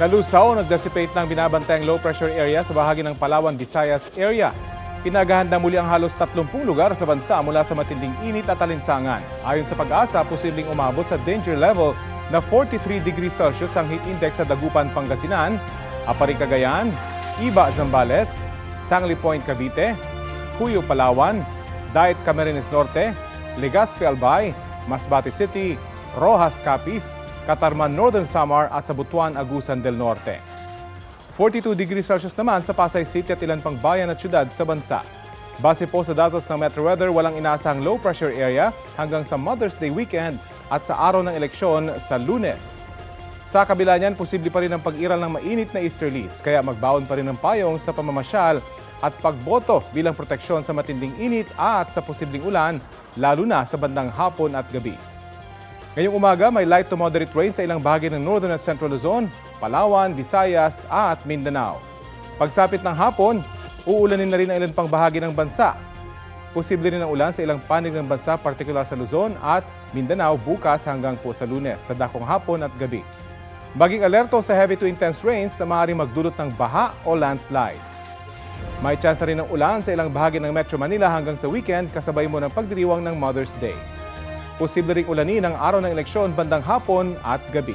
Nalusaw, nag-dissipate ng binabantayang low pressure area sa bahagi ng Palawan, Visayas area. Pinagahanda muli ang halos 30 lugar sa bansa mula sa matinding init at alinsangan. Ayon sa Pag-asa, posibleng umabot sa danger level na 43 degrees Celsius ang heat index sa Dagupan, Pangasinan, Aparig, Cagayan, Iba, Zambales, Sangli Point, Cavite, Cuyo, Palawan, Daet, Camarines Norte, Legazpi, Albay, Masbate City, Rojas, Capiz, Catarman, Northern Samar at sa Butuan, Agusan del Norte. 42 degrees Celsius naman sa Pasay City at ilan pang bayan at syudad sa bansa. Base po sa datos ng Metro Weather, walang inaasahang low pressure area hanggang sa Mother's Day weekend at sa araw ng eleksyon sa Lunes. Sa kabila niyan, posible pa rin ang pag-iral ng mainit na easterlies, kaya magbaon pa rin ng payong sa pamamasyal at pagboto bilang proteksyon sa matinding init at sa posibleng ulan, lalo na sa bandang hapon at gabi. Ngayong umaga, may light to moderate rain sa ilang bahagi ng Northern at Central Luzon, Palawan, Visayas at Mindanao. Pagsapit ng hapon, uulanin na rin ang ilan pang bahagi ng bansa. Posible rin ang ulan sa ilang panig ng bansa, partikular sa Luzon at Mindanao bukas hanggang po sa Lunes, sa dakong hapon at gabi. Maging alerto sa heavy to intense rains na maaaring magdulot ng baha o landslide. May chance rin ng ulan sa ilang bahagi ng Metro Manila hanggang sa weekend kasabay mo ng pagdiriwang ng Mother's Day. Posible ring ulanin ang araw ng eleksyon bandang hapon at gabi.